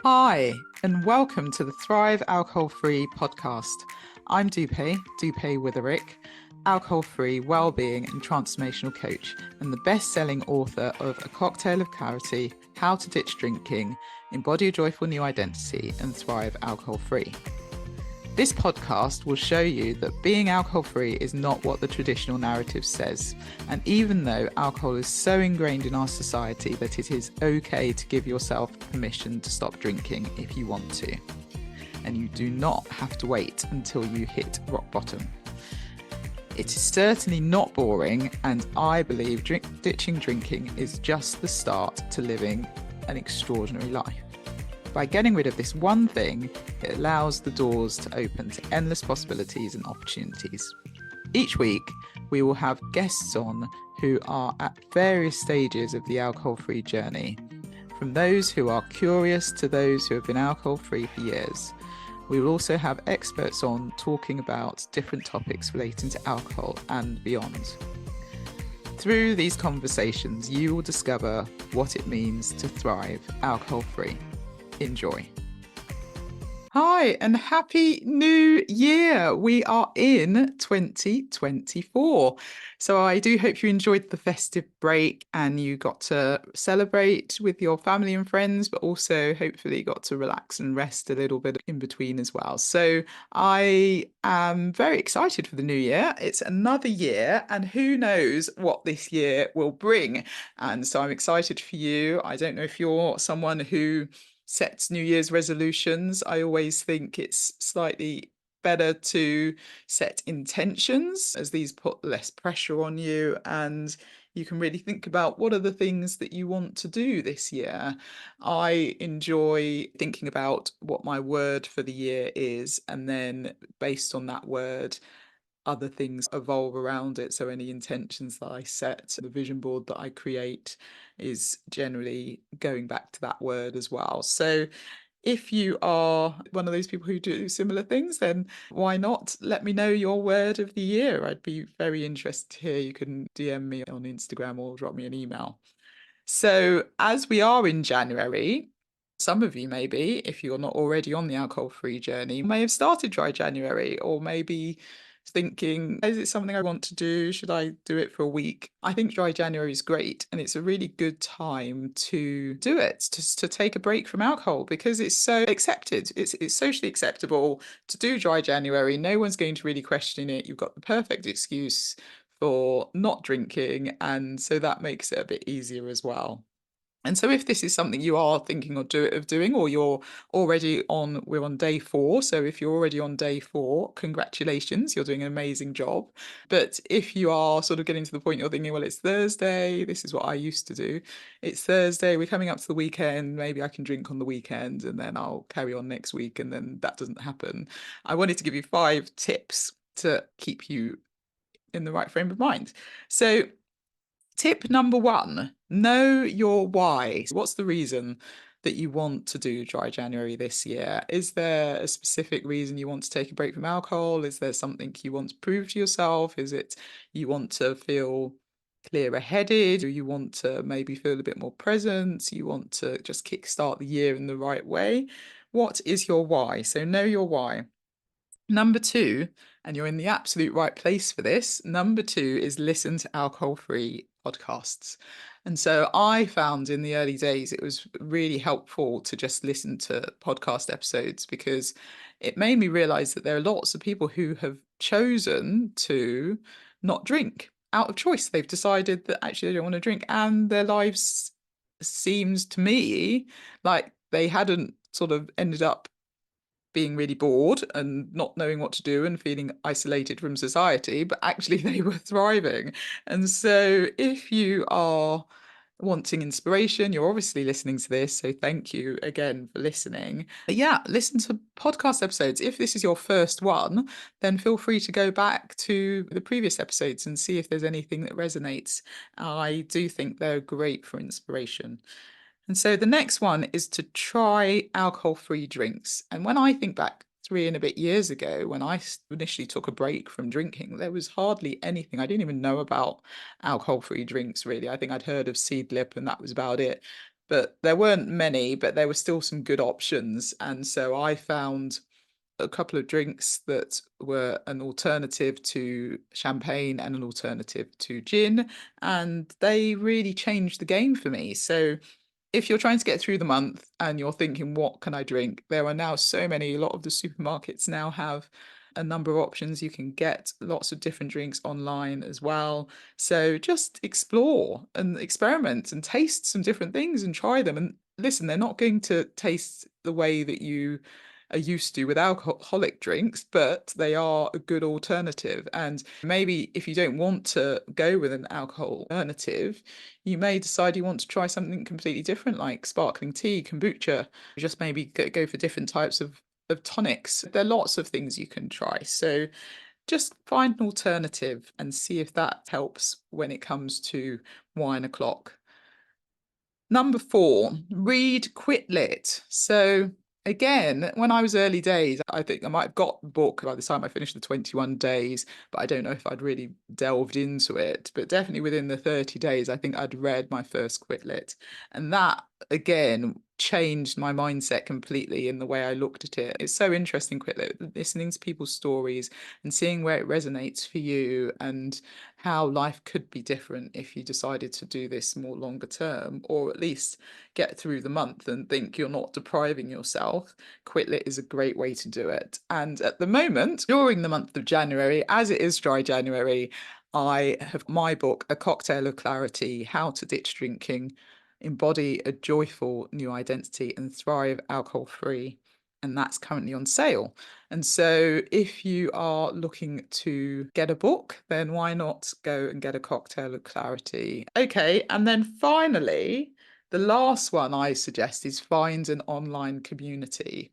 Hi, and welcome to the Thrive Alcohol Free podcast. I'm Dupe Witherick, alcohol free well-being and transformational coach, and the best-selling author of A Cocktail of Clarity, How to Ditch Drinking, Embody a Joyful New Identity, and Thrive Alcohol Free. This podcast will show you that being alcohol-free is not what the traditional narrative says. And even though alcohol is so ingrained in our society that it is okay to give yourself permission to stop drinking if you want to. And you do not have to wait until you hit rock bottom. It is certainly not boring, and I believe ditching drinking is just the start to living an extraordinary life. By getting rid of this one thing, it allows the doors to open to endless possibilities and opportunities. Each week, we will have guests on who are at various stages of the alcohol-free journey, from those who are curious to those who have been alcohol-free for years. We will also have experts on talking about different topics relating to alcohol and beyond. Through these conversations, you will discover what it means to thrive alcohol-free. Enjoy. Hi, and happy new year. We are in 2024. So I do hope you enjoyed the festive break and you got to celebrate with your family and friends, but also hopefully got to relax and rest a little bit in between as well. So I am very excited for the new year. It's another year, and who knows what this year will bring. And so I'm excited for you. I don't know if you're someone who sets New Year's resolutions. I always think it's slightly better to set intentions, as these put less pressure on you, and you can really think about what are the things that you want to do this year. I enjoy thinking about what my word for the year is, and then based on that word, other things evolve around it. So any intentions that I set, the vision board that I create is generally going back to that word as well. So if you are one of those people who do similar things, then why not let me know your word of the year? I'd be very interested to hear. You can DM me on Instagram or drop me an email. So as we are in January, some of you maybe, if you're not already on the alcohol-free journey, may have started dry January, or maybe thinking, is it something I want to do? Should I do it for a week? I think dry January is great, and it's a really good time to do it, to take a break from alcohol, because it's so accepted. It's socially acceptable to do dry January. No one's going to really question it. You've got the perfect excuse for not drinking, and so that makes it a bit easier as well. And so if this is something you are thinking of doing, or we're on day 4. So if you're already on day 4, congratulations, you're doing an amazing job. But if you are sort of getting to the point you're thinking, well, it's Thursday, this is what I used to do. It's Thursday, we're coming up to the weekend, maybe I can drink on the weekend and then I'll carry on next week, and then that doesn't happen. I wanted to give you 5 tips to keep you in the right frame of mind. So tip number 1, know your why. What's the reason that you want to do dry January this year? Is there a specific reason you want to take a break from alcohol? Is there something you want to prove to yourself? Is it you want to feel clearer headed? Do you want to maybe feel a bit more present? You want to just kickstart the year in the right way? What is your why? So know your why. Number 2, and you're in the absolute right place for this, number 2 is listen to alcohol-free podcasts. And so I found in the early days it was really helpful to just listen to podcast episodes, because it made me realize that there are lots of people who have chosen to not drink out of choice. They've decided that actually they don't want to drink, and their lives seems to me like they hadn't sort of ended up being really bored and not knowing what to do and feeling isolated from society, but actually they were thriving. And so if you are wanting inspiration, you're obviously listening to this, so thank you again for listening. Yeah, listen to podcast episodes. If this is your first one, then feel free to go back to the previous episodes and see if there's anything that resonates. I do think they're great for inspiration. And so the next one is to try alcohol-free drinks. And when I think back 3 and a bit years ago, when I initially took a break from drinking, there was hardly anything. I didn't even know about alcohol-free drinks, really. I think I'd heard of Seedlip and that was about it. but there weren't many, but there were still some good options. And so I found a couple of drinks that were an alternative to champagne and an alternative to gin, and they really changed the game for me. So if you're trying to get through the month and you're thinking, what can I drink? There are now so many, a lot of the supermarkets now have a number of options. You can get lots of different drinks online as well. So just explore and experiment and taste some different things and try them. And listen, they're not going to taste the way that you are used to with alcoholic drinks, but they are a good alternative. And maybe if you don't want to go with an alcohol alternative, you may decide you want to try something completely different, like sparkling tea, kombucha, just maybe go for different types of tonics. There are lots of things you can try. So just find an alternative and see if that helps when it comes to wine o'clock. Number 4, read Quit Lit. So again, when I was early days, I think I might have got the book by the time I finished the 21 days, but I don't know if I'd really delved into it. But definitely within the 30 days, I think I'd read my first Quit Lit. And that, again, changed my mindset completely in the way I looked at it. It's so interesting, Quit Lit, listening to people's stories and seeing where it resonates for you and how life could be different if you decided to do this more longer term, or at least get through the month and think you're not depriving yourself. Quitlet is a great way to do it. And at the moment, during the month of January, as it is dry January, I have my book, A Cocktail of Clarity: How to Ditch Drinking, Embody a Joyful New Identity, and Thrive Alcohol Free. And that's currently on sale. And so if you are looking to get a book, then why not go and get A Cocktail of Clarity? Okay, and then finally, the last one I suggest is find an online community.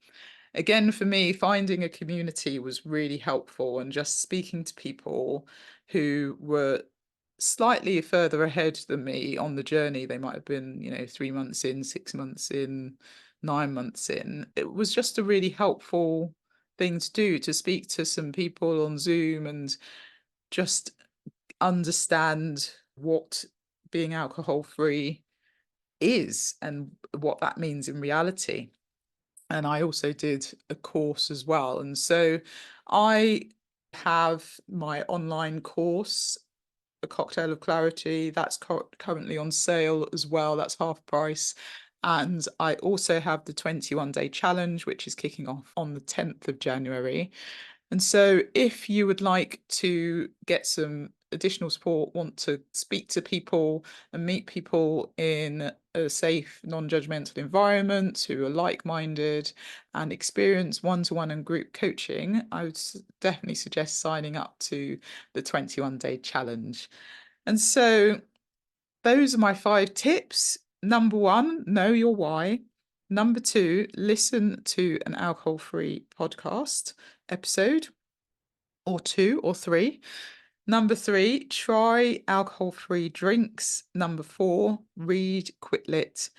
Again, for me, finding a community was really helpful, and just speaking to people who were slightly further ahead than me on the journey. They might have been, 3 months in, 6 months in, 9 months in. It was just a really helpful thing to do, to speak to some people on Zoom and just understand what being alcohol free is and what that means in reality. And I also did a course as well. And so I have my online course, A Cocktail of Clarity, that's currently on sale as well. That's half price. And I also have the 21-day challenge, which is kicking off on the 10th of January. And so if you would like to get some additional support, want to speak to people and meet people in a safe, non-judgmental environment who are like-minded and experience one-to-one and group coaching, I would definitely suggest signing up to the 21-day challenge. And so those are my 5 tips. Number 1, know your why. Number 2, listen to an alcohol-free podcast episode, or 2 or 3. Number 3, try alcohol-free drinks. Number 4, read Quit Lit.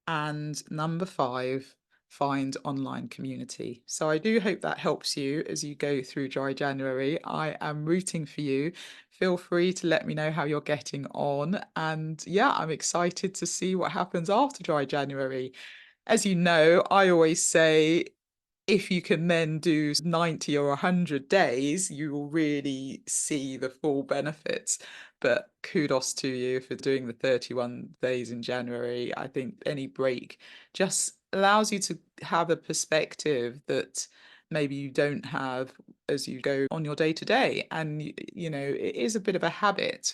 And number 5, find online community. So I do hope that helps you as you go through dry January. I am rooting for you. Feel free to let me know how you're getting on. And yeah, I'm excited to see what happens after dry January. As you know, I always say, if you can then do 90 or 100 days, you will really see the full benefits. But kudos to you for doing the 31 days in January. I think any break just allows you to have a perspective that maybe you don't have as you go on your day to day. And, it is a bit of a habit,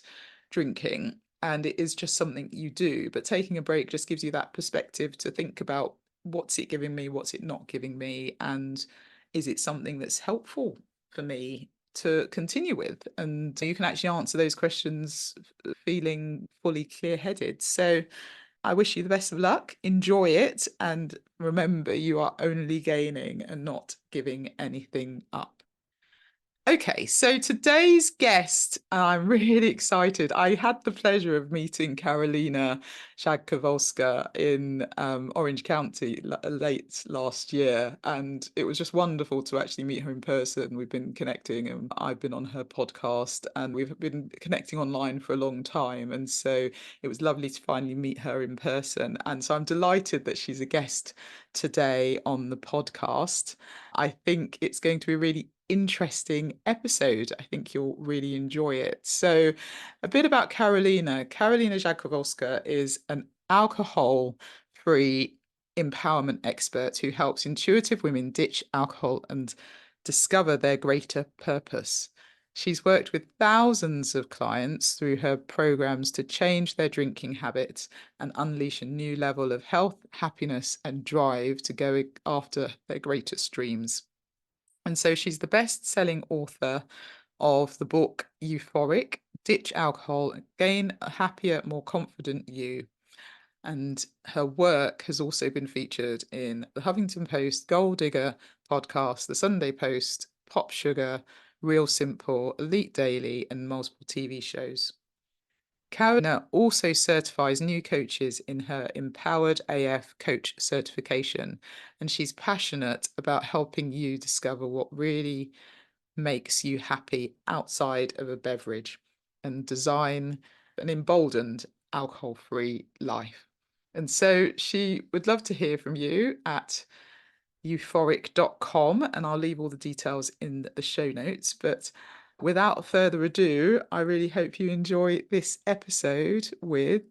drinking, and it is just something you do. But taking a break just gives you that perspective to think about, what's it giving me, what's it not giving me, and is it something that's helpful for me to continue with? And you can actually answer those questions feeling fully clear-headed. So I wish you the best of luck, enjoy it, and remember, you are only gaining and not giving anything up. Okay, so today's guest, I'm really excited. I had the pleasure of meeting Karolina Rzadkowolska in Orange County late last year, and it was just wonderful to actually meet her in person. We've been connecting, and I've been on her podcast, and we've been connecting online for a long time, and so it was lovely to finally meet her in person. And so I'm delighted that she's a guest today on the podcast. I think it's going to be really interesting episode. I think you'll really enjoy it. So, a bit about Karolina. Karolina Rzadkowolska is an alcohol-free empowerment expert who helps intuitive women ditch alcohol and discover their greater purpose. She's worked with thousands of clients through her programs to change their drinking habits and unleash a new level of health, happiness, and drive to go after their greatest dreams. And so she's the best-selling author of the book Euphoric, Ditch Alcohol, Gain a Happier, More Confident You. And her work has also been featured in the Huffington Post, Gold Digger podcast, the Sunday Post, Pop Sugar, Real Simple, Elite Daily, and multiple TV shows. Karolina also certifies new coaches in her Empowered AF Coach certification, and she's passionate about helping you discover what really makes you happy outside of a beverage and design an emboldened alcohol-free life. And so she would love to hear from you at euphoric.com, and I'll leave all the details in the show notes. But without further ado, I really hope you enjoy this episode with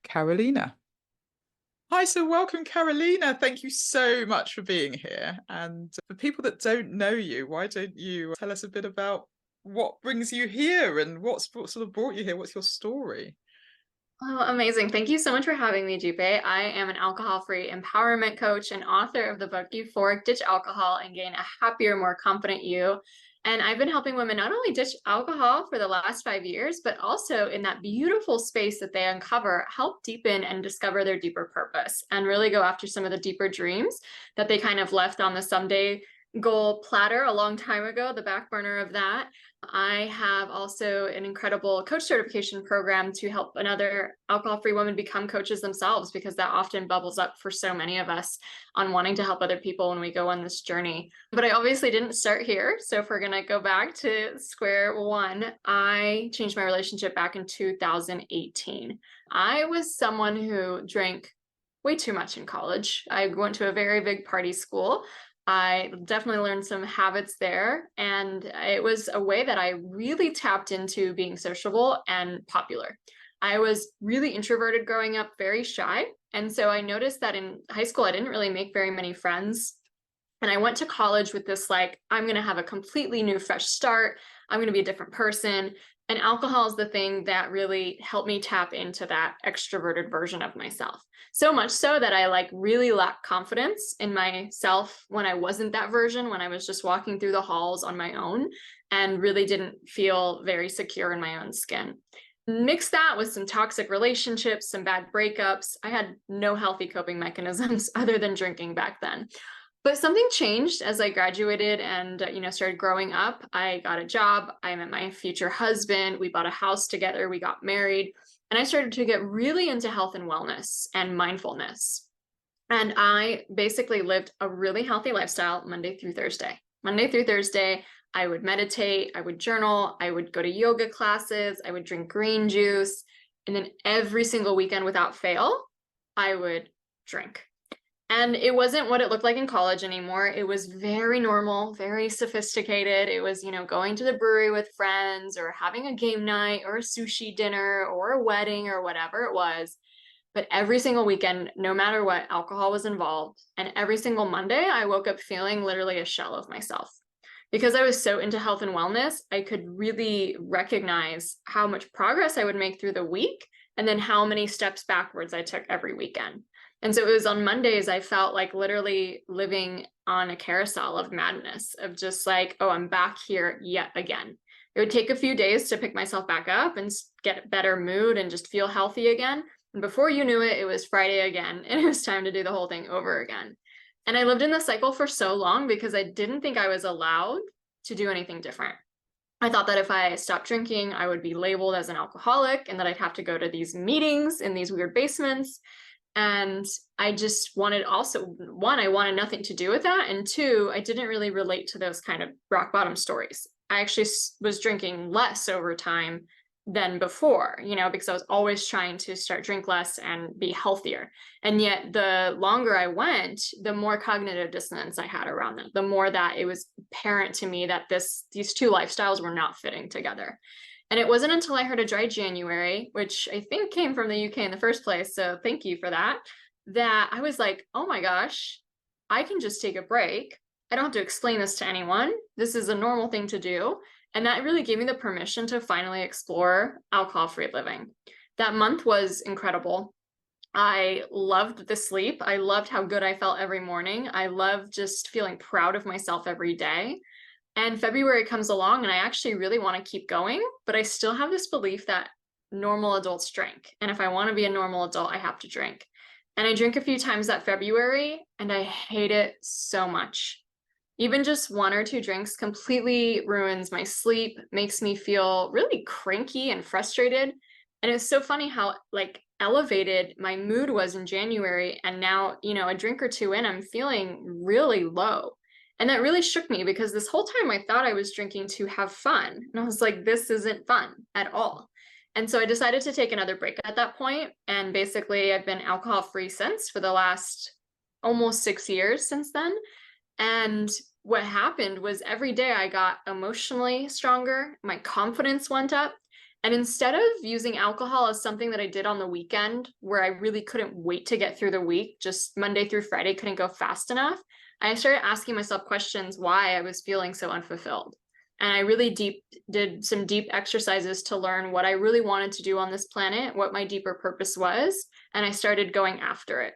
Karolina. Hi, so welcome, Karolina. Thank you so much for being here. And for people that don't know you, why don't you tell us a bit about what brings you here and what sort of brought you here? What's your story? Oh, amazing. Thank you so much for having me, Dupe. I am an alcohol-free empowerment coach and author of the book Euphoric, Ditch Alcohol and Gain a Happier, More Confident You. And I've been helping women not only ditch alcohol for the last 5 years, but also in that beautiful space that they uncover, help deepen and discover their deeper purpose and really go after some of the deeper dreams that they kind of left on the someday goal platter a long time ago, the back burner of that. I have also an incredible coach certification program to help another alcohol-free women become coaches themselves, because that often bubbles up for so many of us on wanting to help other people when we go on this journey. But I obviously didn't start here. So if we're going to go back to square one, I changed my relationship back in 2018. I was someone who drank way too much in college. I went to a very big party school. I definitely learned some habits there, and it was a way that I really tapped into being sociable and popular. I was really introverted growing up, very shy, and so I noticed that in high school I didn't really make very many friends. And I went to college with this, like, I'm going to have a completely new, fresh start. I'm going to be a different person. And alcohol is the thing that really helped me tap into that extroverted version of myself. So much so that I really lacked confidence in myself when I wasn't that version, when I was just walking through the halls on my own and really didn't feel very secure in my own skin. Mix that with some toxic relationships, some bad breakups. I had no healthy coping mechanisms other than drinking back then. But something changed as I graduated and, started growing up. I got a job. I met my future husband. We bought a house together. We got married. And I started to get really into health and wellness and mindfulness. And I basically lived a really healthy lifestyle Monday through Thursday. Monday through Thursday, I would meditate, I would journal, I would go to yoga classes, I would drink green juice. And then every single weekend without fail, I would drink. And it wasn't what it looked like in college anymore. It was very normal, very sophisticated. It was, going to the brewery with friends or having a game night or a sushi dinner or a wedding or whatever it was. But every single weekend, no matter what, alcohol was involved. And every single Monday, I woke up feeling literally a shell of myself. Because I was so into health and wellness, I could really recognize how much progress I would make through the week and then how many steps backwards I took every weekend. And so it was on Mondays, I felt like literally living on a carousel of madness, of just like, oh, I'm back here yet again. It would take a few days to pick myself back up and get a better mood and just feel healthy again. And before you knew it, it was Friday again, and it was time to do the whole thing over again. And I lived in the cycle for so long because I didn't think I was allowed to do anything different. I thought that if I stopped drinking, I would be labeled as an alcoholic and that I'd have to go to these meetings in these weird basements. And I just wanted also, one, I wanted nothing to do with that. And two, I didn't really relate to those kind of rock bottom stories. I actually was drinking less over time than before, because I was always trying to drink less and be healthier. And yet the longer I went, the more cognitive dissonance I had around them, the more that it was apparent to me that these two lifestyles were not fitting together. And it wasn't until I heard a dry January, which I think came from the UK in the first place, so thank you for that, that I was like, oh my gosh, I can just take a break. I don't have to explain this to anyone. This is a normal thing to do. And that really gave me the permission to finally explore alcohol-free living. That month was incredible. I loved the sleep. I loved how good I felt every morning. I loved just feeling proud of myself every day. And February comes along and I actually really want to keep going, but I still have this belief that normal adults drink. And if I want to be a normal adult, I have to drink. And I drink a few times that February and I hate it so much. Even just one or two drinks completely ruins my sleep, makes me feel really cranky and frustrated. And it's so funny how elevated my mood was in January. And now, a drink or two in, I'm feeling really low. And that really shook me because this whole time I thought I was drinking to have fun. And I was like, this isn't fun at all. And so I decided to take another break at that point. And basically, I've been alcohol free since for the last almost 6 years since then. And what happened was every day I got emotionally stronger, my confidence went up. And instead of using alcohol as something that I did on the weekend, where I really couldn't wait to get through the week, just Monday through Friday couldn't go fast enough, I started asking myself questions why I was feeling so unfulfilled. And I really did some deep exercises to learn what I really wanted to do on this planet, what my deeper purpose was. And I started going after it.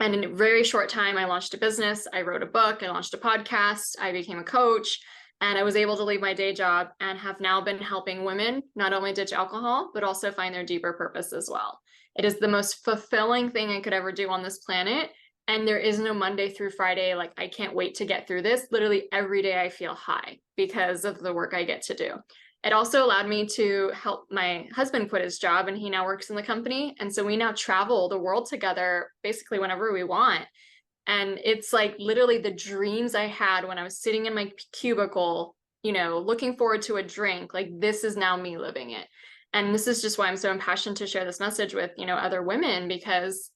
And in a very short time, I launched a business, I wrote a book, I launched a podcast, I became a coach, and I was able to leave my day job and have now been helping women not only ditch alcohol, but also find their deeper purpose as well. It is the most fulfilling thing I could ever do on this planet. And there is no Monday through Friday, like I can't wait to get through this. Literally every day I feel high because of the work I get to do. It also allowed me to help my husband quit his job, and he now works in the company. And so we now travel the world together basically whenever we want. And it's like literally the dreams I had when I was sitting in my cubicle, looking forward to a drink, like this is now me living it. And this is just why I'm so impassioned to share this message with, other women, because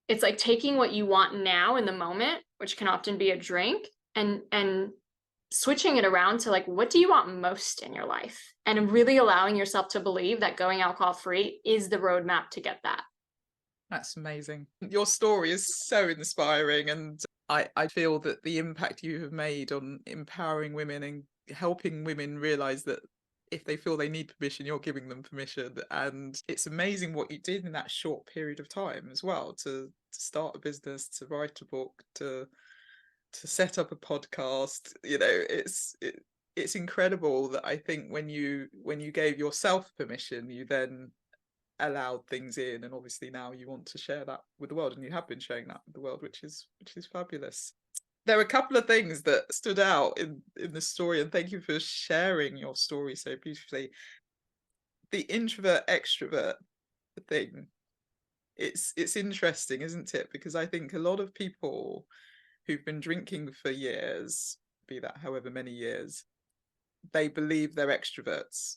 it's like taking what you want now in the moment, which can often be a drink, and switching it around to like, what do you want most in your life? And really allowing yourself to believe that going alcohol free is the roadmap to get that. That's amazing. Your story is so inspiring. And I feel that the impact you have made on empowering women and helping women realize that if they feel they need permission, you're giving them permission. And it's amazing what you did in that short period of time as well, to start a business, to write a book, to set up a podcast. It's incredible that I think when you gave yourself permission, you then allowed things in, and obviously now you want to share that with the world, and you have been sharing that with the world, which is fabulous. There are a couple of things that stood out in the story, and thank you for sharing your story so beautifully. The introvert extrovert thing, it's interesting, isn't it? Because I think a lot of people who've been drinking for years, be that however many years, they believe they're extroverts.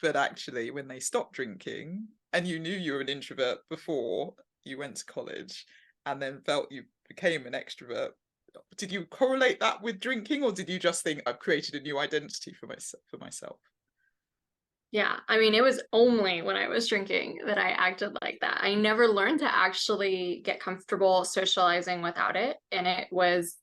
But actually, when they stop drinking, and you knew you were an introvert before you went to college and then felt you became an extrovert, did you correlate that with drinking, or did you just think, I've created a new identity for myself? Yeah, I mean, it was only when I was drinking that I acted like that. I never learned to actually get comfortable socializing without it. And it was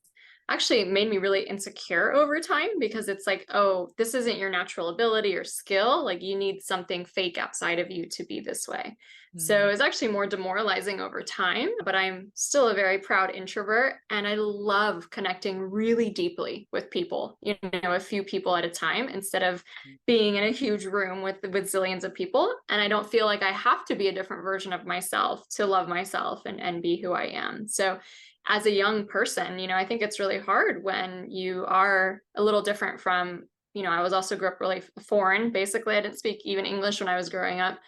actually made me really insecure over time, because it's like, oh, this isn't your natural ability or skill. Like you need something fake outside of you to be this way. So it's actually more demoralizing over time, but I'm still a very proud introvert, and I love connecting really deeply with people, a few people at a time, instead of being in a huge room with zillions of people. And I don't feel like I have to be a different version of myself to love myself and be who I am. So as a young person, I think it's really hard when you are a little different from I was also grew up really foreign. Basically, I didn't speak even English when I was growing up.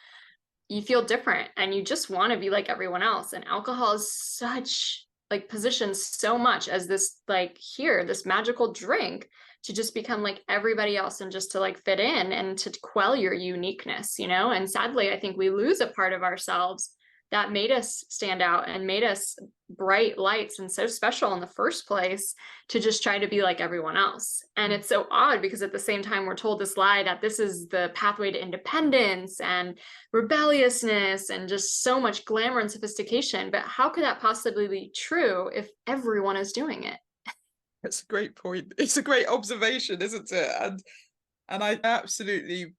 You feel different and you just want to be like everyone else. And alcohol is such like positioned so much as this like here, this magical drink to just become like everybody else and just to like fit in and to quell your uniqueness, And sadly, I think we lose a part of ourselves that made us stand out and made us bright lights and so special in the first place to just try to be like everyone else. And it's so odd because at the same time, we're told this lie that this is the pathway to independence and rebelliousness and just so much glamour and sophistication. But how could that possibly be true if everyone is doing it? It's a great point. It's a great observation, isn't it? And I absolutely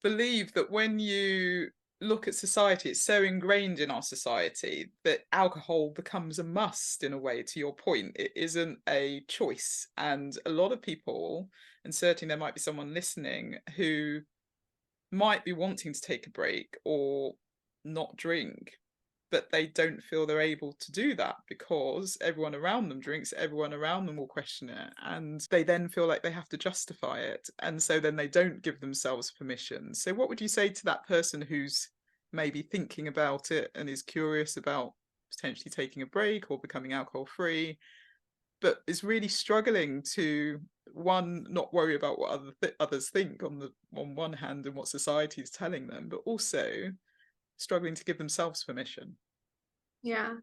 believe that when you look at society, it's so ingrained in our society that alcohol becomes a must in a way, to your point. It isn't a choice. And a lot of people, and certainly there might be someone listening who might be wanting to take a break or not drink, but they don't feel they're able to do that because everyone around them drinks, everyone around them will question it, and they then feel like they have to justify it. And so then they don't give themselves permission. So what would you say to that person who's maybe thinking about it and is curious about potentially taking a break or becoming alcohol free, but is really struggling to, one, not worry about what others think on one hand and what society is telling them, but also struggling to give themselves permission? Yeah.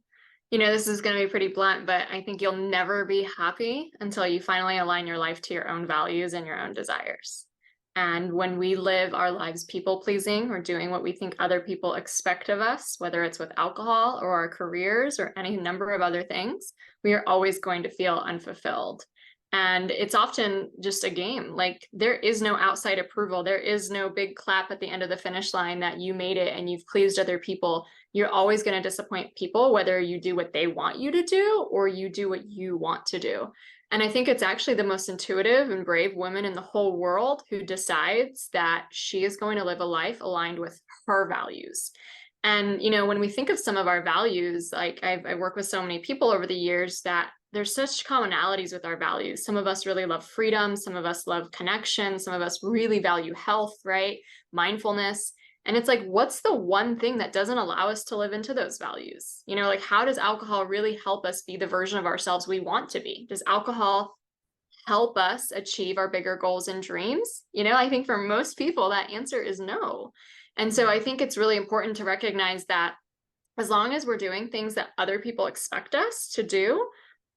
This is going to be pretty blunt, but I think you'll never be happy until you finally align your life to your own values and your own desires. And when we live our lives people pleasing or doing what we think other people expect of us, whether it's with alcohol or our careers or any number of other things, we are always going to feel unfulfilled. And it's often just a game. Like there is no outside approval. There is no big clap at the end of the finish line that you made it and you've pleased other people. You're always going to disappoint people, whether you do what they want you to do or you do what you want to do. And I think it's actually the most intuitive and brave woman in the whole world who decides that she is going to live a life aligned with her values. And, when we think of some of our values, like I've worked with so many people over the years that there's such commonalities with our values. Some of us really love freedom. Some of us love connection. Some of us really value health, right? Mindfulness. And it's like, what's the one thing that doesn't allow us to live into those values? Like how does alcohol really help us be the version of ourselves we want to be? Does alcohol help us achieve our bigger goals and dreams? I think for most people, that answer is no. And so I think it's really important to recognize that as long as we're doing things that other people expect us to do,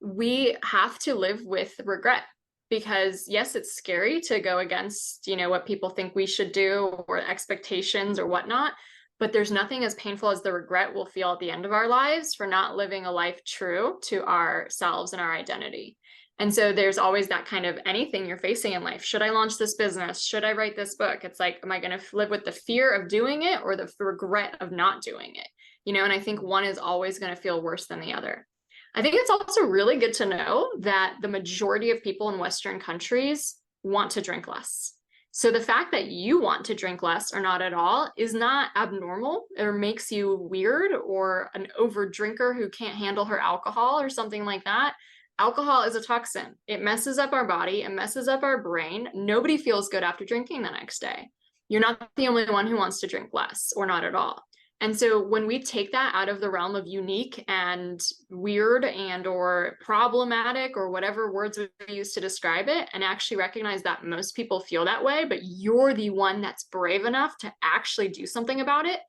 we have to live with regret. Because yes, it's scary to go against, what people think we should do or expectations or whatnot, but there's nothing as painful as the regret we'll feel at the end of our lives for not living a life true to ourselves and our identity. And so there's always that kind of anything you're facing in life. Should I launch this business? Should I write this book? It's like, am I going to live with the fear of doing it or the regret of not doing it? And I think one is always going to feel worse than the other. I think it's also really good to know that the majority of people in Western countries want to drink less. So the fact that you want to drink less or not at all is not abnormal or makes you weird or an over drinker who can't handle her alcohol or something like that. Alcohol is a toxin. It messes up our body. It messes up our brain. Nobody feels good after drinking the next day. You're not the only one who wants to drink less or not at all. And so when we take that out of the realm of unique and weird and or problematic or whatever words we use to describe it and actually recognize that most people feel that way, but you're the one that's brave enough to actually do something about it,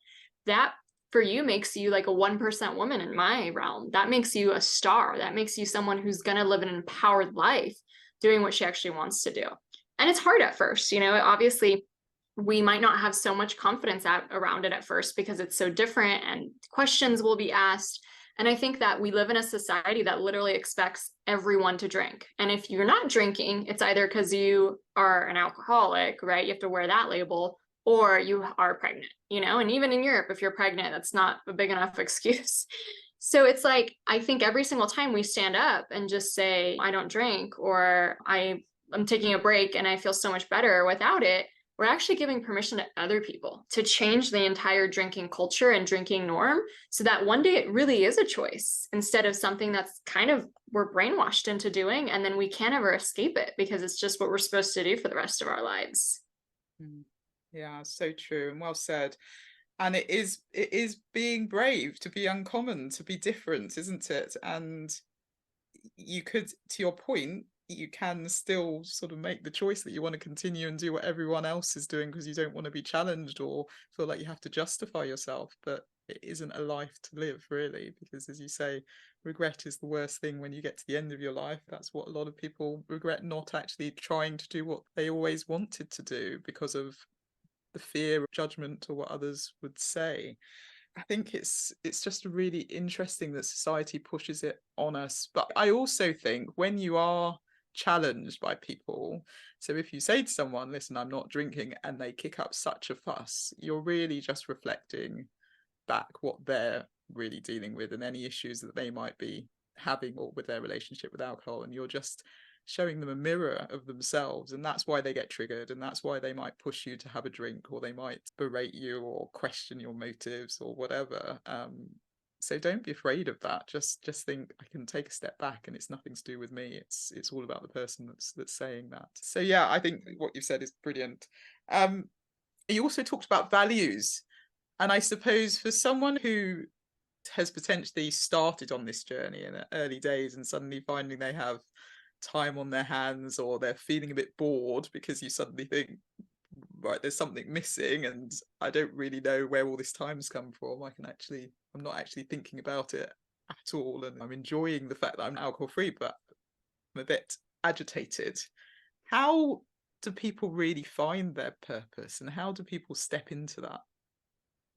that for you makes you like a 1% woman in my realm. That makes you a star. That makes you someone who's going to live an empowered life doing what she actually wants to do. And it's hard at first, obviously we might not have so much confidence around it at first because it's so different and questions will be asked. And I think that we live in a society that literally expects everyone to drink. And if you're not drinking, it's either because you are an alcoholic, right? You have to wear that label, or you are pregnant, and even in Europe, if you're pregnant, that's not a big enough excuse. So it's like, I think every single time we stand up and just say, I don't drink, or I'm taking a break and I feel so much better without it, we're actually giving permission to other people to change the entire drinking culture and drinking norm, so that one day it really is a choice instead of something that's kind of we're brainwashed into doing, and then we can't ever escape it because it's just what we're supposed to do for the rest of our lives. Mm. Yeah, so true and well said. And it is being brave to be uncommon, to be different, isn't it? And you could, to your point, you can still sort of make the choice that you want to continue and do what everyone else is doing because you don't want to be challenged or feel like you have to justify yourself. But it isn't a life to live, really, because as you say, regret is the worst thing when you get to the end of your life. That's what a lot of people regret, not actually trying to do what they always wanted to do because of the fear of judgment or what others would say. I think it's just really interesting that society pushes it on us. But I also think when you are challenged by people, so if you say to someone, listen, I'm not drinking, and they kick up such a fuss, you're really just reflecting back what they're really dealing with and any issues that they might be having or with their relationship with alcohol, and you're just showing them a mirror of themselves, and that's why they get triggered, and that's why they might push you to have a drink, or they might berate you or question your motives or whatever. So don't be afraid of that. Just think, I can take a step back and it's nothing to do with me. It's all about the person that's saying that. So yeah, I think what you've said is brilliant. You also talked about values, and I suppose for someone who has potentially started on this journey in the early days and suddenly finding they have time on their hands, or they're feeling a bit bored because you suddenly think, right, there's something missing and I don't really know where all this time's come from. I'm not actually thinking about it at all, and I'm enjoying the fact that I'm alcohol free, but I'm a bit agitated. How do people really find their purpose, and how do people step into that?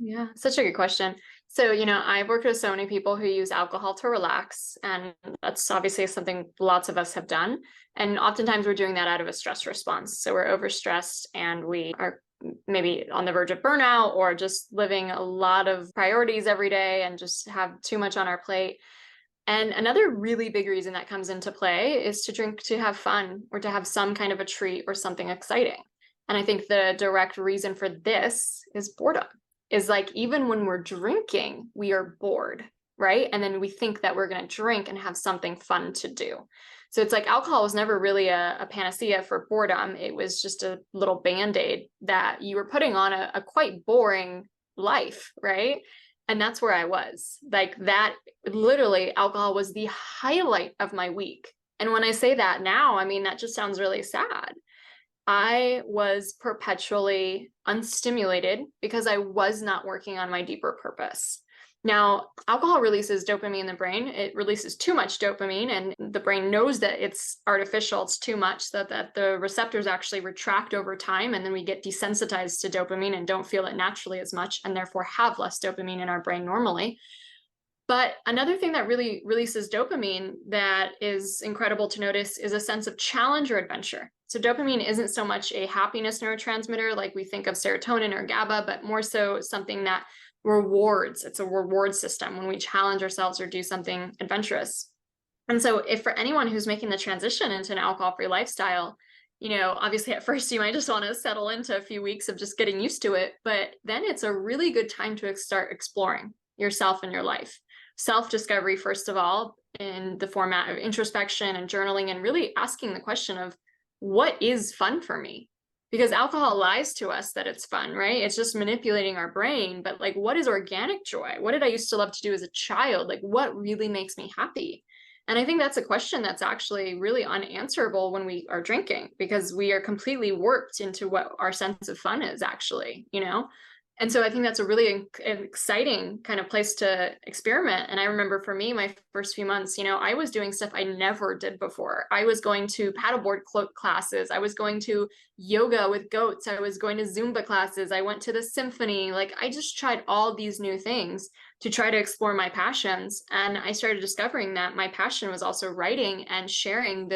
Yeah, such a good question. So, I've worked with so many people who use alcohol to relax, and that's obviously something lots of us have done. And oftentimes we're doing that out of a stress response. So we're overstressed and we are maybe on the verge of burnout, or just living a lot of priorities every day and just have too much on our plate. And another really big reason that comes into play is to drink to have fun, or to have some kind of a treat or something exciting. And I think the direct reason for this is boredom. Is like, even when we're drinking, we are bored, right? And then we think that we're going to drink and have something fun to do. So it's like alcohol was never really a panacea for boredom. It was just a little band-aid that you were putting on a quite boring life, right? And that's where I was. Like, that literally, alcohol was the highlight of my week. And when I say that now, I mean, that just sounds really sad. I was perpetually unstimulated because I was not working on my deeper purpose. Now, alcohol releases dopamine in the brain. It releases too much dopamine, and the brain knows that it's artificial, it's too much, so that the receptors actually retract over time, and then we get desensitized to dopamine and don't feel it naturally as much, and therefore have less dopamine in our brain normally. But another thing that really releases dopamine that is incredible to notice is a sense of challenge or adventure. So dopamine isn't so much a happiness neurotransmitter like we think of serotonin or GABA, but more so something that rewards. It's a reward system when we challenge ourselves or do something adventurous. And so if for anyone who's making the transition into an alcohol-free lifestyle, obviously at first you might just want to settle into a few weeks of just getting used to it, but then it's a really good time to start exploring yourself and your life. Self-discovery, first of all, in the format of introspection and journaling, and really asking the question of, what is fun for me? Because alcohol lies to us that it's fun, right? It's just manipulating our brain. But like, what is organic joy? What did I used to love to do as a child? Like, what really makes me happy? And I think that's a question that's actually really unanswerable when we are drinking, because we are completely warped into what our sense of fun is actually. And so I think that's a really exciting kind of place to experiment. And I remember for me, my first few months, I was doing stuff I never did before. I was going to paddleboard classes. I was going to yoga with goats. I was going to Zumba classes. I went to the symphony. Like, I just tried all these new things to try to explore my passions. And I started discovering that my passion was also writing and sharing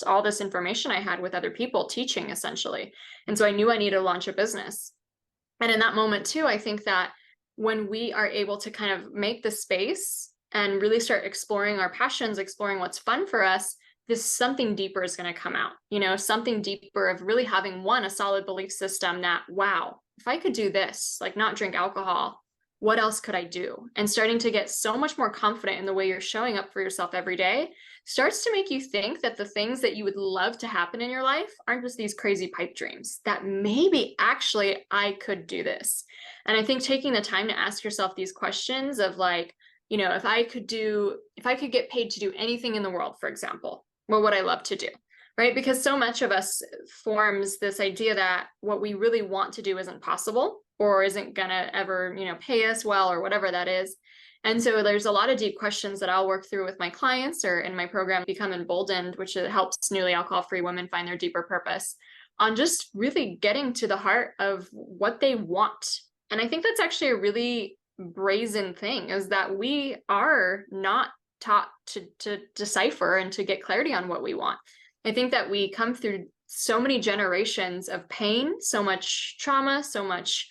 all this information I had with other people, teaching essentially. And so I knew I needed to launch a business. And in that moment too, I think that when we are able to kind of make the space and really start exploring our passions, exploring what's fun for us, this something deeper is going to come out, something deeper of really having a solid belief system that, wow, if I could do this, like not drink alcohol, what else could I do? And starting to get so much more confident in the way you're showing up for yourself every day starts to make you think that the things that you would love to happen in your life aren't just these crazy pipe dreams, that maybe actually I could do this. And I think taking the time to ask yourself these questions of like, if I could get paid to do anything in the world, for example, what would I love to do? Right? Because so much of us forms this idea that what we really want to do isn't possible or isn't gonna ever, pay us well or whatever that is. And so there's a lot of deep questions that I'll work through with my clients or in my program, Become Emboldened, which helps newly alcohol-free women find their deeper purpose on just really getting to the heart of what they want. And I think that's actually a really brazen thing, is that we are not taught to decipher and to get clarity on what we want. I think that we come through so many generations of pain, so much trauma, so much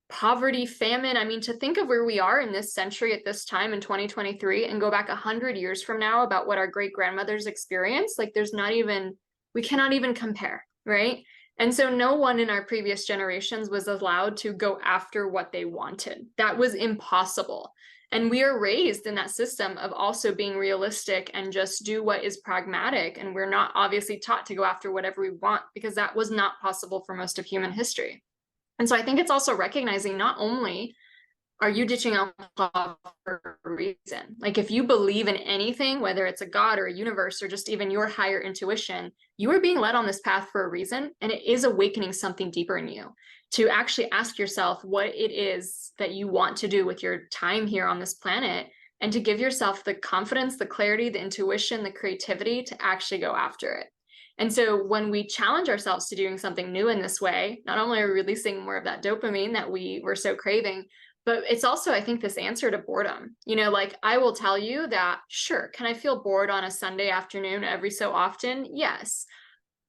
poverty, famine. I mean, to think of where we are in this century at this time in 2023 and go back 100 years from now about what our great grandmothers experienced, like we cannot even compare, right? And so no one in our previous generations was allowed to go after what they wanted. That was impossible. And we are raised in that system of also being realistic and just do what is pragmatic. And we're not obviously taught to go after whatever we want, because that was not possible for most of human history. And so I think it's also recognizing not only are you ditching alcohol for a reason, like if you believe in anything, whether it's a God or a universe or just even your higher intuition, you are being led on this path for a reason. And it is awakening something deeper in you to actually ask yourself what it is that you want to do with your time here on this planet, and to give yourself the confidence, the clarity, the intuition, the creativity to actually go after it. And so when we challenge ourselves to doing something new in this way, not only are we releasing more of that dopamine that we were so craving, but it's also, I think, this answer to boredom. Like I will tell you that, sure, can I feel bored on a Sunday afternoon every so often? Yes.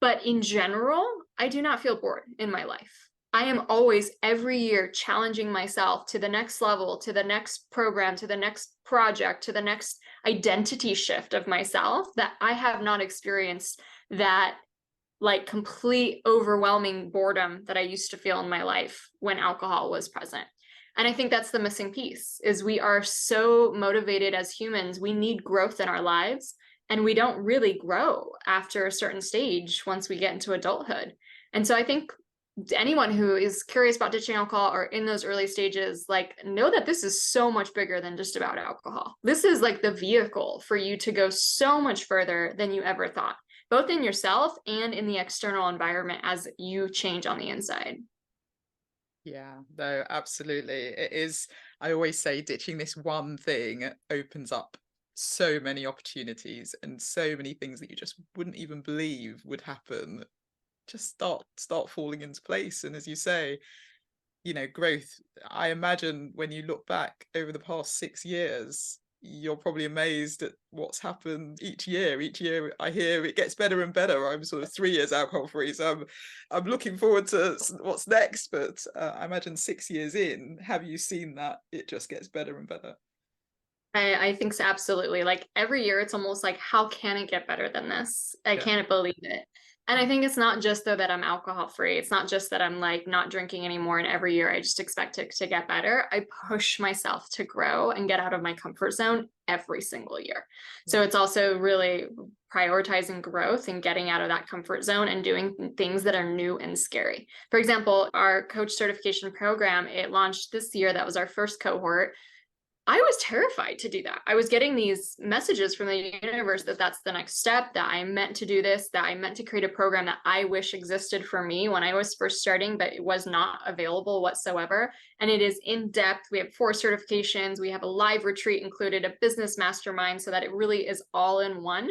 But in general, I do not feel bored in my life. I am always every year challenging myself to the next level, to the next program, to the next project, to the next identity shift of myself that I have not experienced that like complete overwhelming boredom that I used to feel in my life when alcohol was present. And I think that's the missing piece, is we are so motivated as humans. We need growth in our lives, and we don't really grow after a certain stage once we get into adulthood. And so I think anyone who is curious about ditching alcohol or in those early stages, like, know that this is so much bigger than just about alcohol. This is like the vehicle for you to go so much further than you ever thought, both in yourself and in the external environment as you change on the inside. Yeah, no, absolutely. It is. I always say ditching this one thing opens up so many opportunities and so many things that you just wouldn't even believe would happen. Just start falling into place. And as you say, growth. I imagine when you look back over the past 6 years, you're probably amazed at what's happened each year. Each year I hear it gets better and better. I'm sort of 3 years alcohol free, so I'm looking forward to what's next. But I imagine 6 years in, have you seen that it just gets better and better? I think so, absolutely. Like every year, it's almost like, how can it get better than this? I can't believe it. And I think it's not just though that I'm alcohol free. It's not just that I'm like not drinking anymore. And every year I just expect it to get better. I push myself to grow and get out of my comfort zone every single year. So it's also really prioritizing growth and getting out of that comfort zone and doing things that are new and scary. For example, our coach certification program, it launched this year. That was our first cohort. I was terrified to do that. I was getting these messages from the universe that that's the next step, that I meant to do this, that I meant to create a program that I wish existed for me when I was first starting, but it was not available whatsoever. And it is in depth. We have 4 certifications. We have a live retreat included, a business mastermind, so that it really is all in one.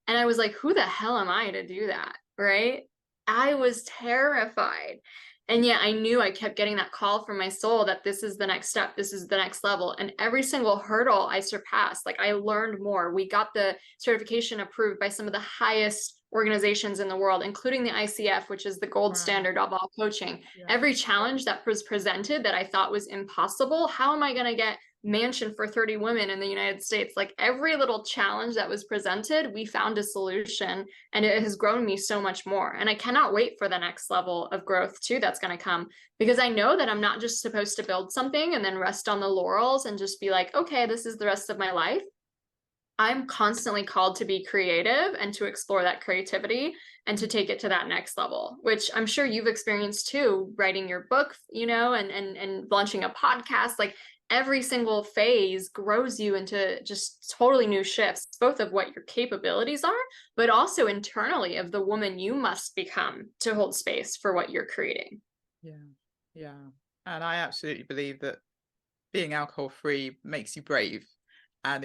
And I was like, who the hell am I to do that? Right? I was terrified. And yet I knew, I kept getting that call from my soul that this is the next step, this is the next level. And every single hurdle I surpassed, like I learned more. We got the certification approved by some of the highest organizations in the world, including the ICF, which is the gold standard of all coaching. Every challenge that was presented that I thought was impossible, how am I going to get mansion for 30 women in the United States. Like every little challenge that was presented, we found a solution, and it has grown me so much more. And I cannot wait for the next level of growth too that's going to come, because I know that I'm not just supposed to build something and then rest on the laurels and just be like, okay, this is the rest of my life. I'm constantly called to be creative and to explore that creativity and to take it to that next level, which I'm sure you've experienced too, writing your book, and launching a podcast. Like every single phase grows you into just totally new shifts, both of what your capabilities are, but also internally of the woman you must become to hold space for what you're creating. Yeah. And I absolutely believe that being alcohol free makes you brave, and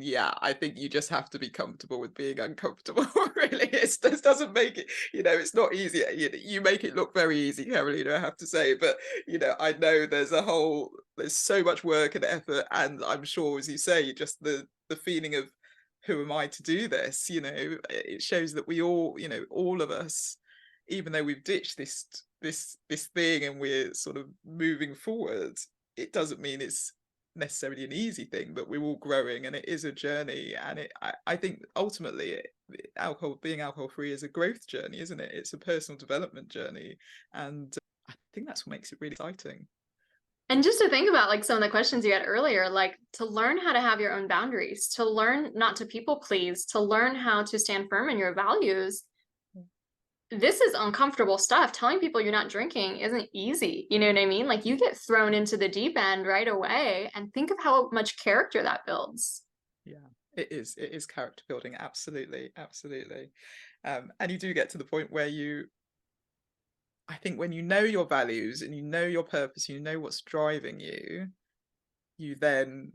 yeah, I think you just have to be comfortable with being uncomfortable. Really, this doesn't make it. It's not easy. You make it look very easy, Karolina, I have to say. But I know there's so much work and effort, and I'm sure, as you say, just the feeling of who am I to do this? It shows that we all of us, even though we've ditched this thing and we're sort of moving forward, it doesn't mean it's necessarily an easy thing, but we're all growing, and it is a journey. And I think ultimately being alcohol free is a growth journey, isn't it? It's a personal development journey, and I think that's what makes it really exciting. And just to think about like some of the questions you had earlier, like to learn how to have your own boundaries, to learn not to people please, to learn how to stand firm in your values. This is uncomfortable stuff. Telling people you're not drinking isn't easy. You know what I mean? Like you get thrown into the deep end right away, and think of how much character that builds. Yeah, it is character building. Absolutely. And you do get to the point where I think when you know your values and you know your purpose, you know what's driving you, you then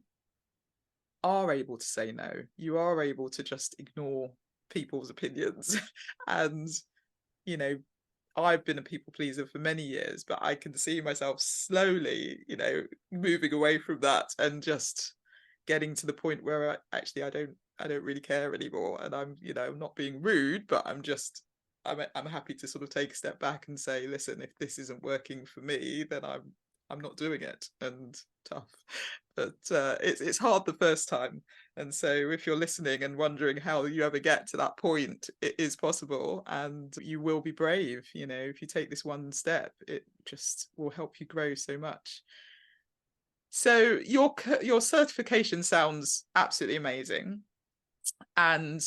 are able to say no. You are able to just ignore people's opinions. And you know, I've been a people pleaser for many years, but I can see myself slowly, moving away from that and just getting to the point where I don't really care anymore. And I'm not being rude, but I'm happy to sort of take a step back and say, listen, if this isn't working for me, then I'm not doing it. And tough. But it's hard the first time. And so if you're listening and wondering how you ever get to that point, it is possible, and you will be brave. If you take this one step, it just will help you grow so much. So your certification sounds absolutely amazing. And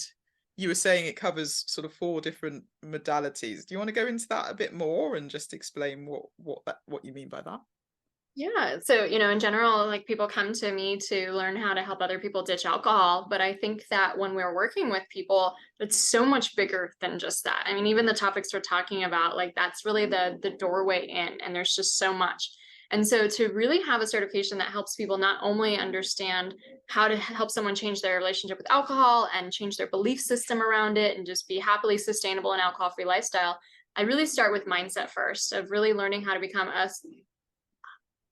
you were saying it covers sort of 4 different modalities. Do you want to go into that a bit more and just explain what you mean by that? Yeah. So, in general, like people come to me to learn how to help other people ditch alcohol. But I think that when we're working with people, it's so much bigger than just that. I mean, even the topics we're talking about, like that's really the doorway in, and there's just so much. And so to really have a certification that helps people not only understand how to help someone change their relationship with alcohol and change their belief system around it and just be happily sustainable in alcohol-free lifestyle, I really start with mindset first, of really learning how to become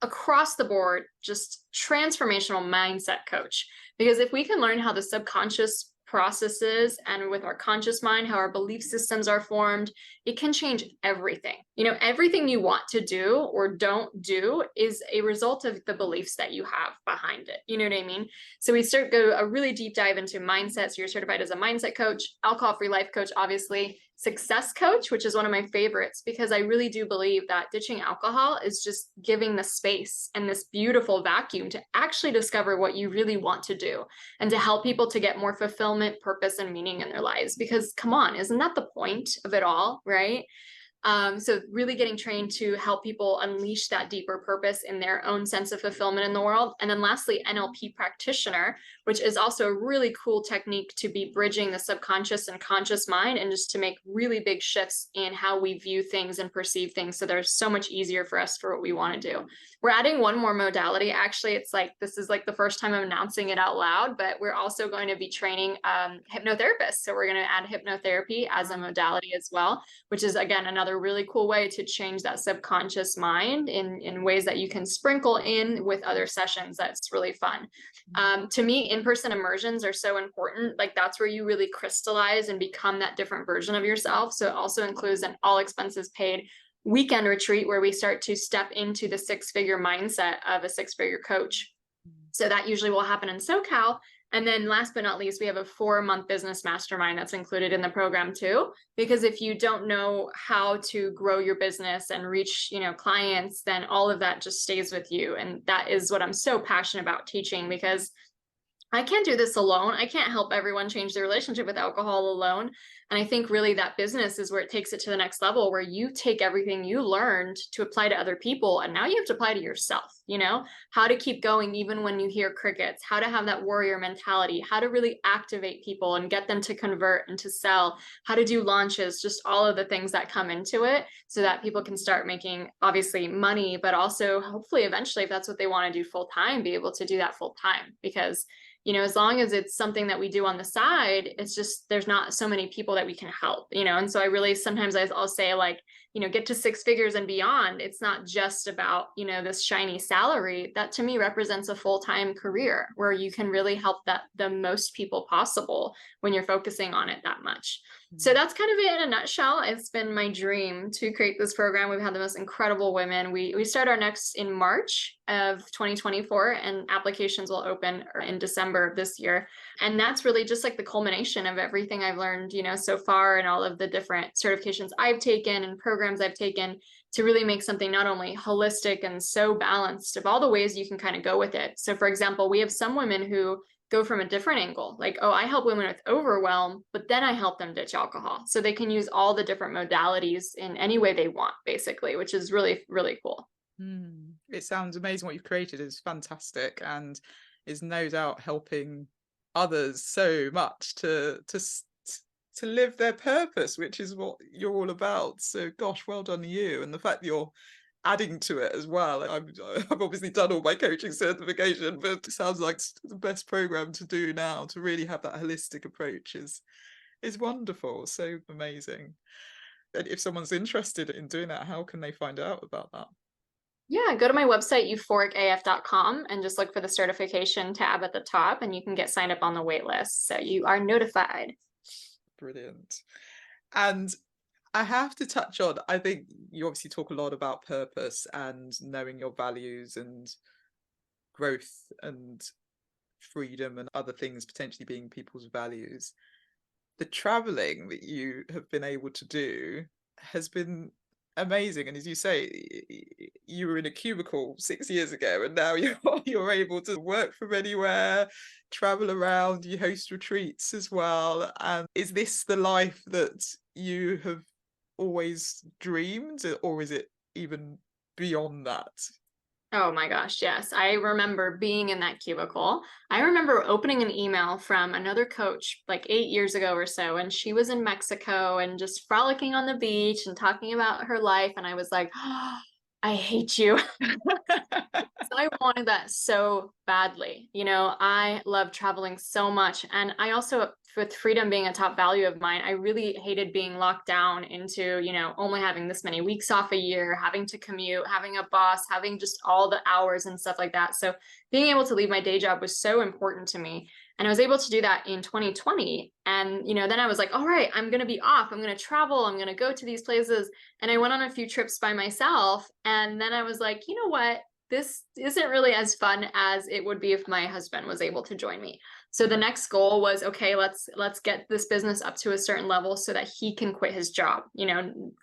across the board, just transformational mindset coach. Because if we can learn how the subconscious processes and with our conscious mind, how our belief systems are formed, it can change everything. Everything you want to do or don't do is a result of the beliefs that you have behind it. You know what I mean? So we go a really deep dive into mindset. So you're certified as a mindset coach, alcohol-free life coach, obviously, success coach, which is one of my favorites, because I really do believe that ditching alcohol is just giving the space and this beautiful vacuum to actually discover what you really want to do and to help people to get more fulfillment, purpose, and meaning in their lives. Because come on, isn't that the point of it all, right? So really getting trained to help people unleash that deeper purpose in their own sense of fulfillment in the world. And then lastly, NLP practitioner, which is also a really cool technique to be bridging the subconscious and conscious mind, and just to make really big shifts in how we view things and perceive things. So they're so much easier for us for what we want to do. We're adding one more modality. Actually, this is like the first time I'm announcing it out loud, but we're also going to be training hypnotherapists. So we're going to add hypnotherapy as a modality as well, which is again another really cool way to change that subconscious mind in ways that you can sprinkle in with other sessions. That's really fun. To me, in-person immersions are so important. Like that's where you really crystallize and become that different version of yourself. So it also includes an all expenses paid weekend retreat where we start to step into the six-figure mindset of a six-figure coach. So that usually will happen in SoCal. And then last but not least, we have a 4-month business mastermind that's included in the program too. Because if you don't know how to grow your business and reach, clients, then all of that just stays with you. And that is what I'm so passionate about teaching, because I can't do this alone. I can't help everyone change their relationship with alcohol alone. And I think really that business is where it takes it to the next level, where you take everything you learned to apply to other people. And now you have to apply to yourself, how to keep going even when you hear crickets, how to have that warrior mentality, how to really activate people and get them to convert and to sell, how to do launches, just all of the things that come into it so that people can start making obviously money, but also hopefully eventually, if that's what they want to do full time, be able to do that full time. Because as long as it's something that we do on the side, it's just, there's not so many people that we can help, and so I really, sometimes I'll say like, get to 6 figures and beyond. It's not just about, this shiny salary. That to me represents a full-time career where you can really help the most people possible when you're focusing on it that much. So that's kind of it in a nutshell. It's been my dream to create this program. We've had the most incredible women. We start our next in March of 2024, and applications will open in December of this year. And that's really just like the culmination of everything I've learned, so far, and all of the different certifications I've taken and programs I've taken to really make something not only holistic and so balanced of all the ways you can kind of go with it. So for example, we have some women who go from a different angle, like, oh, I help women with overwhelm, but then I help them ditch alcohol. So they can use all the different modalities in any way they want, basically, which is really, really cool. It sounds amazing. What you've created is fantastic, and is no doubt helping others so much to live their purpose, which is what you're all about. So gosh, well done to you. And the fact that you're adding to it as well. I've obviously done all my coaching certification, but it sounds like the best program to do now, to really have that holistic approach, is wonderful. So amazing. And if someone's interested in doing that, how can they find out about that? Yeah, go to my website, euphoricaf.com, and just look for the certification tab at the top, and you can get signed up on the wait list, so you are notified. Brilliant. And I have to touch on, I think you obviously talk a lot about purpose and knowing your values and growth and freedom and other things potentially being people's values. The traveling that you have been able to do has been amazing. And as you say, you were in a cubicle 6 years ago, and now you're able to work from anywhere, travel around, you host retreats as well. And is this the life that you have always dreamed, or is it even beyond that? Oh my gosh, yes. I remember being in that cubicle. I remember opening an email from another coach like 8 years ago or so, and she was in Mexico and just frolicking on the beach and talking about her life. And I was like, oh, I hate you. I wanted that so badly. I love traveling so much. And I also, with freedom being a top value of mine, I really hated being locked down into, only having this many weeks off a year, having to commute, having a boss, having just all the hours and stuff like that. So being able to leave my day job was so important to me. And I was able to do that in 2020. And, then I was like, all right, I'm going to be off. I'm going to travel. I'm going to go to these places. And I went on a few trips by myself. And then I was like, you know what? This isn't really as fun as it would be if my husband was able to join me. So the next goal was, okay, let's get this business up to a certain level so that he can quit his job,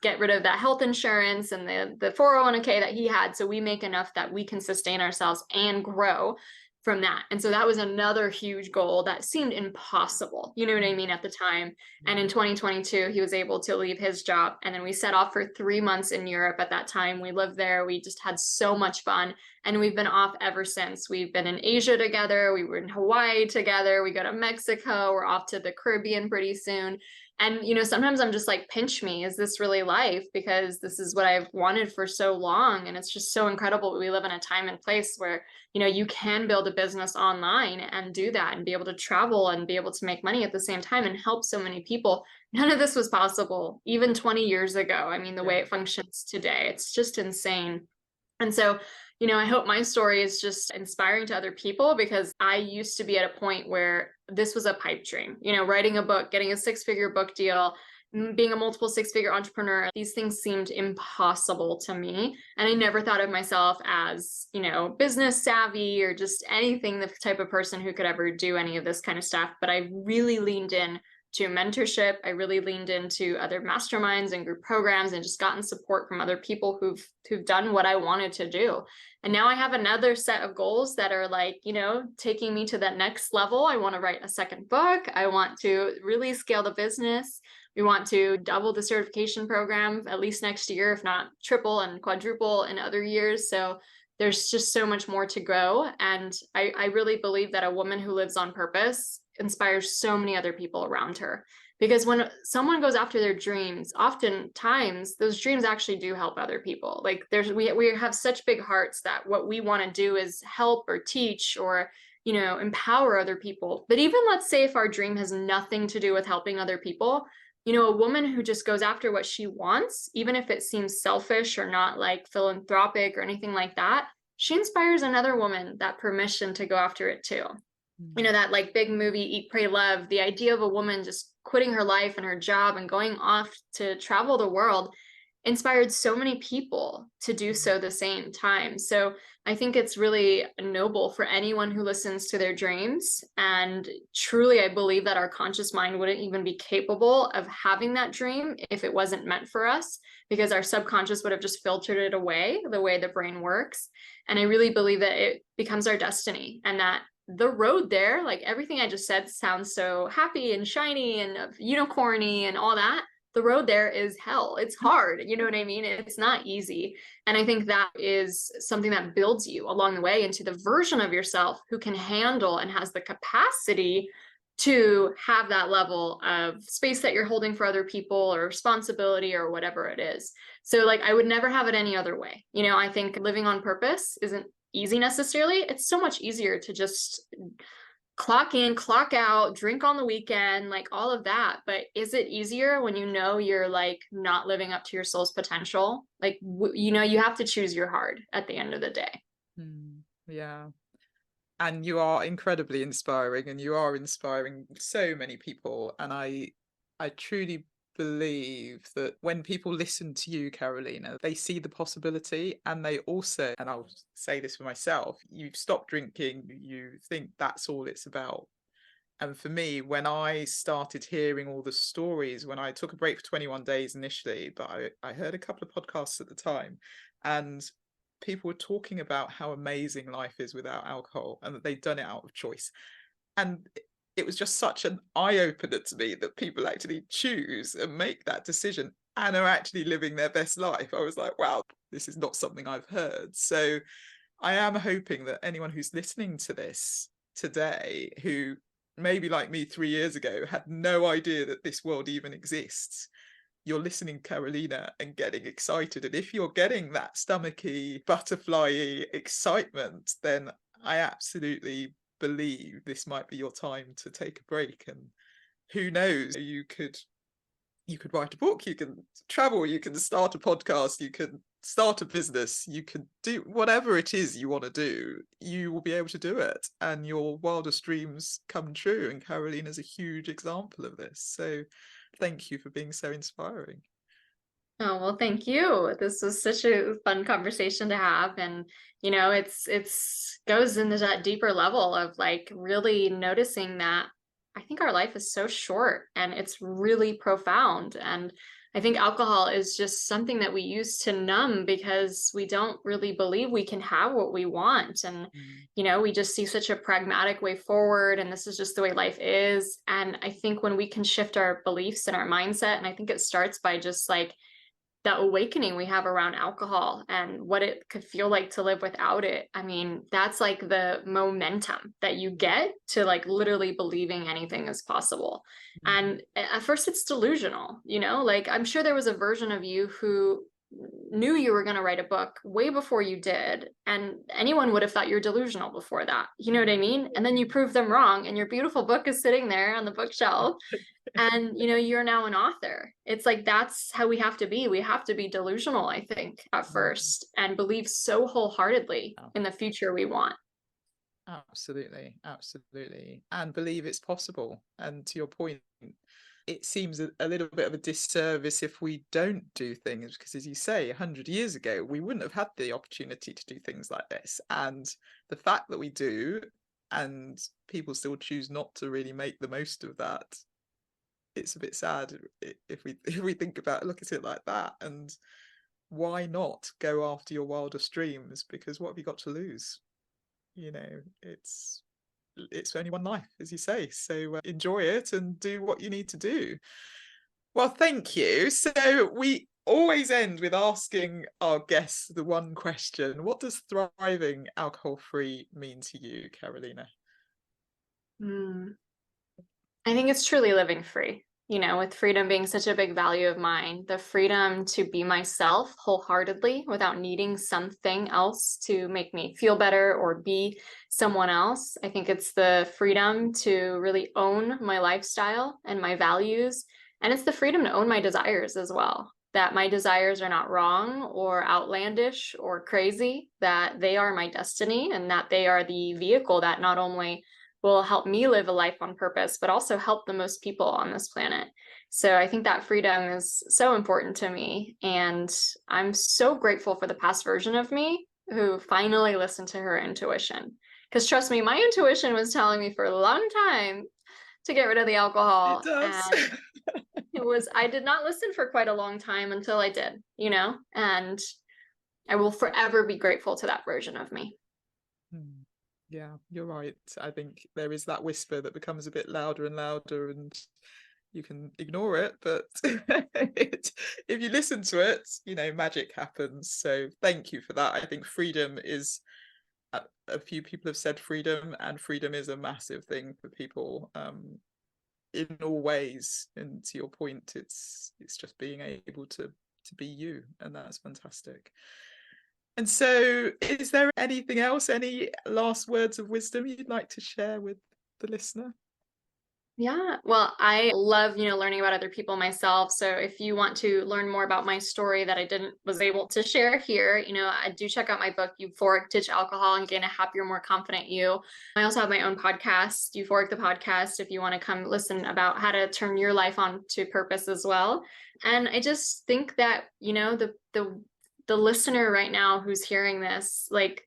get rid of that health insurance and the 401k that he had. So we make enough that we can sustain ourselves and grow from that. And so that was another huge goal that seemed impossible, you know what I mean, at the time. And in 2022, he was able to leave his job. And then we set off for 3 months in Europe at that time. We lived there. We just had so much fun. And we've been off ever since. We've been in Asia together. We were in Hawaii together. We go to Mexico. We're off to the Caribbean pretty soon. And, sometimes I'm just like, pinch me. Is this really life? Because this is what I've wanted for so long. And it's just so incredible. We live in a time and place where, you can build a business online and do that and be able to travel and be able to make money at the same time and help so many people. None of this was possible even 20 years ago. I mean, the way it functions today, it's just insane. And so, I hope my story is just inspiring to other people, because I used to be at a point where this was a pipe dream, writing a book, getting a 6-figure book deal, being a multiple six-figure entrepreneur, these things seemed impossible to me. And I never thought of myself as, business savvy or just anything, the type of person who could ever do any of this kind of stuff. But I really leaned in to mentorship. I really leaned into other masterminds and group programs and just gotten support from other people who've done what I wanted to do. And now I have another set of goals that are like, taking me to that next level. I want to write a second book. I want to really scale the business. We want to double the certification program at least next year, if not triple and quadruple in other years. So there's just so much more to go. And I really believe that a woman who lives on purpose inspires so many other people around her. Because when someone goes after their dreams, oftentimes those dreams actually do help other people. Like we have such big hearts that what we want to do is help or teach or empower other people. But even let's say if our dream has nothing to do with helping other people, a woman who just goes after what she wants, even if it seems selfish or not like philanthropic or anything like that, she inspires another woman that permission to go after it too. That like big movie, Eat, Pray, Love, the idea of a woman just quitting her life and her job and going off to travel the world inspired so many people to do so the same time. So I think it's really noble for anyone who listens to their dreams. And truly, I believe that our conscious mind wouldn't even be capable of having that dream if it wasn't meant for us, because our subconscious would have just filtered it away the way the brain works. And I really believe that it becomes our destiny, and that the road there, like everything I just said sounds so happy and shiny and unicorny and all that. The road there is hell. It's hard. You know what I mean? It's not easy. And I think that is something that builds you along the way into the version of yourself who can handle and has the capacity to have that level of space that you're holding for other people or responsibility or whatever it is. So like, I would never have it any other way. I think living on purpose isn't easy necessarily. It's so much easier to just clock in, clock out, drink on the weekend, like all of that. But is it easier when you're like not living up to your soul's potential? Like, you have to choose your heart at the end of the day. Yeah. And you are incredibly inspiring, and you are inspiring so many people. And I truly believe that when people listen to you, Karolina, they see the possibility, and they also, and I'll say this for myself, you've stopped drinking, you think that's all it's about. And for me, when I started hearing all the stories, when I took a break for 21 days initially, but I heard a couple of podcasts at the time, and people were talking about how amazing life is without alcohol and that they'd done it out of choice. And it was just such an eye-opener to me that people actually choose and make that decision and are actually living their best life. I was like, wow, this is not something I've heard. So I am hoping that anyone who's listening to this today, who maybe like me 3 years ago had no idea that this world even exists, you're listening, Karolina, and getting excited. And if you're getting that stomachy, butterfly excitement, then I absolutely believe this might be your time to take a break. And who knows, you could write a book, you can travel, you can start a podcast, you can start a business, you can do whatever it is you want to do. You will be able to do it, and your wildest dreams come true. And Karolina's a huge example of this. So thank you for being so inspiring. Oh, well, thank you. This was such a fun conversation to have. And, it's goes into that deeper level of like really noticing that I think our life is so short and it's really profound. And I think alcohol is just something that we use to numb because we don't really believe we can have what we want. And, we just see such a pragmatic way forward. And this is just the way life is. And I think when we can shift our beliefs and our mindset, and I think it starts by just like that awakening we have around alcohol and what it could feel like to live without it. I mean, that's like the momentum that you get to like literally believing anything is possible. And at first it's delusional, like I'm sure there was a version of you who knew you were going to write a book way before you did, and anyone would have thought you're delusional before that. You know what I mean? And then you prove them wrong and your beautiful book is sitting there on the bookshelf. And you're now an author. It's like that's how we have to be. We have to be delusional, I think, at first, and believe so wholeheartedly in the future we want. Absolutely, absolutely. And believe it's possible. And to your point, it seems a little bit of a disservice if we don't do things, because as you say, 100 years ago we wouldn't have had the opportunity to do things like this, and the fact that we do and people still choose not to really make the most of that, it's a bit sad if we think about look at it like that. And why not go after your wildest dreams, because what have you got to lose? You know, it's only one life, as you say, so enjoy it and do what you need to do. Well, thank you. So we always end with asking our guests the one question: what does thriving alcohol free mean to you, Karolina? I think it's truly living free. With freedom being such a big value of mine, the freedom to be myself wholeheartedly without needing something else to make me feel better or be someone else. I think it's the freedom to really own my lifestyle and my values. And it's the freedom to own my desires as well. That my desires are not wrong or outlandish or crazy, that they are my destiny and that they are the vehicle that not only will help me live a life on purpose, but also help the most people on this planet. So I think that freedom is so important to me. And I'm so grateful for the past version of me who finally listened to her intuition. Because trust me, my intuition was telling me for a long time to get rid of the It alcohol. does. And I did not listen for quite a long time until I did, and I will forever be grateful to that version of me. Yeah, you're right. I think there is that whisper that becomes a bit louder and louder, and you can ignore it, but if you listen to it, magic happens. So thank you for that. I think freedom is, a few people have said freedom, and freedom is a massive thing for people, in all ways. And to your point, it's just being able to be you, and that's fantastic. And so, is there anything else, any last words of wisdom you'd like to share with the listener? Yeah, well, I love, learning about other people myself. So if you want to learn more about my story that I didn't was able to share here, I do check out my book, Euphoric, Ditch Alcohol and Gain a Happier, More Confident You. I also have my own podcast, Euphoric the Podcast, if you want to come listen about how to turn your life on to purpose as well. And I just think that, the listener right now who's hearing this, like,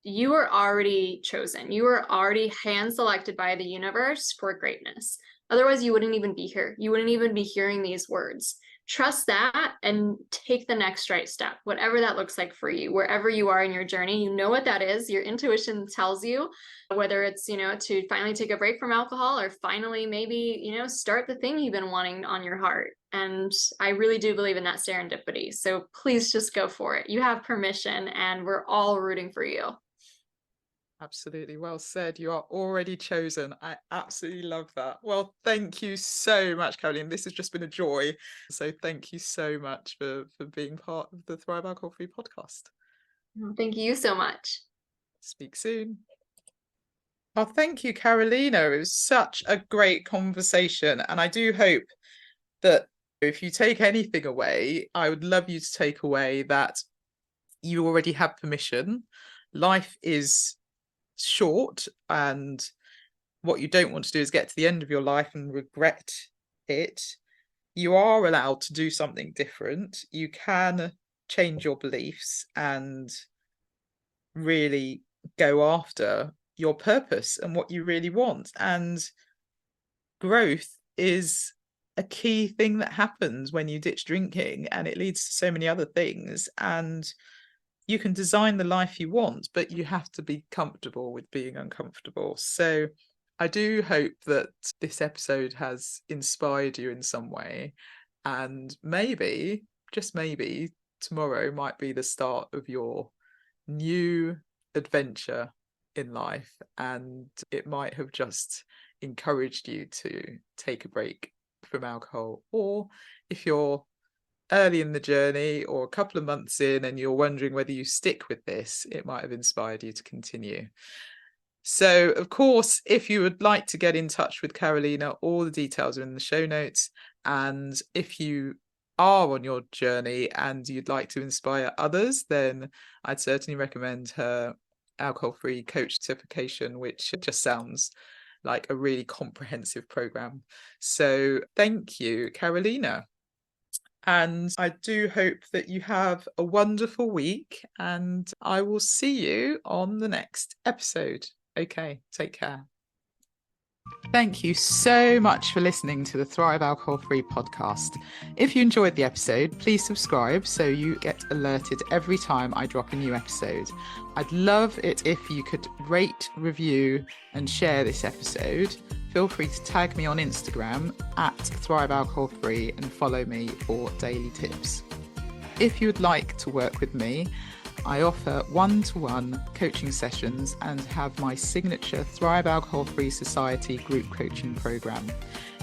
you are already chosen. You are already hand selected by the universe for greatness. Otherwise, you wouldn't even be here. You wouldn't even be hearing these words. Trust that and take the next right step, whatever that looks like for you, wherever you are in your journey. You know what that is. Your intuition tells you whether it's, to finally take a break from alcohol or finally maybe, start the thing you've been wanting on your heart. And I really do believe in that serendipity. So please just go for it. You have permission, and we're all rooting for you. Absolutely. Well said. You are already chosen. I absolutely love that. Well, thank you so much, Caroline. This has just been a joy. So thank you so much for being part of the Thrive Alcohol Free podcast. Thank you so much. Speak soon. Well, thank you, Carolina. It was such a great conversation. And I do hope that if you take anything away, I would love you to take away that you already have permission. Life is short, and what you don't want to do is get to the end of your life and regret it. You are allowed to do something different. You can change your beliefs and really go after your purpose and what you really want. And growth is a key thing that happens when you ditch drinking, and it leads to so many other things. And you can design the life you want, but you have to be comfortable with being uncomfortable. So I do hope that this episode has inspired you in some way, and maybe, just maybe, tomorrow might be the start of your new adventure in life, and it might have just encouraged you to take a break from alcohol. Or if you're early in the journey or a couple of months in and you're wondering whether you stick with this, it might have inspired you to continue. So, of course, if you would like to get in touch with Carolina, all the details are in the show notes. And if you are on your journey and you'd like to inspire others, then I'd certainly recommend her alcohol-free coach certification, which just sounds like a really comprehensive program. So thank you, Karolina. And I do hope that you have a wonderful week, and I will see you on the next episode. Okay, take care. Thank you so much for listening to the Thrive Alcohol Free podcast. If you enjoyed the episode, please subscribe so you get alerted every time I drop a new episode. I'd love it if you could rate, review, and share this episode. Feel free to tag me on Instagram at Thrive Alcohol Free and follow me for daily tips. If you would like to work with me, I offer one-to-one coaching sessions and have my signature Thrive Alcohol Free Society group coaching program.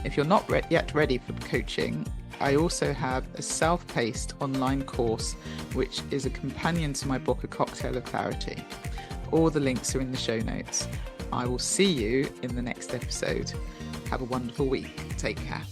If you're not yet ready for coaching, I also have a self-paced online course, which is a companion to my book, A Cocktail of Clarity. All the links are in the show notes. I will see you in the next episode. Have a wonderful week. Take care.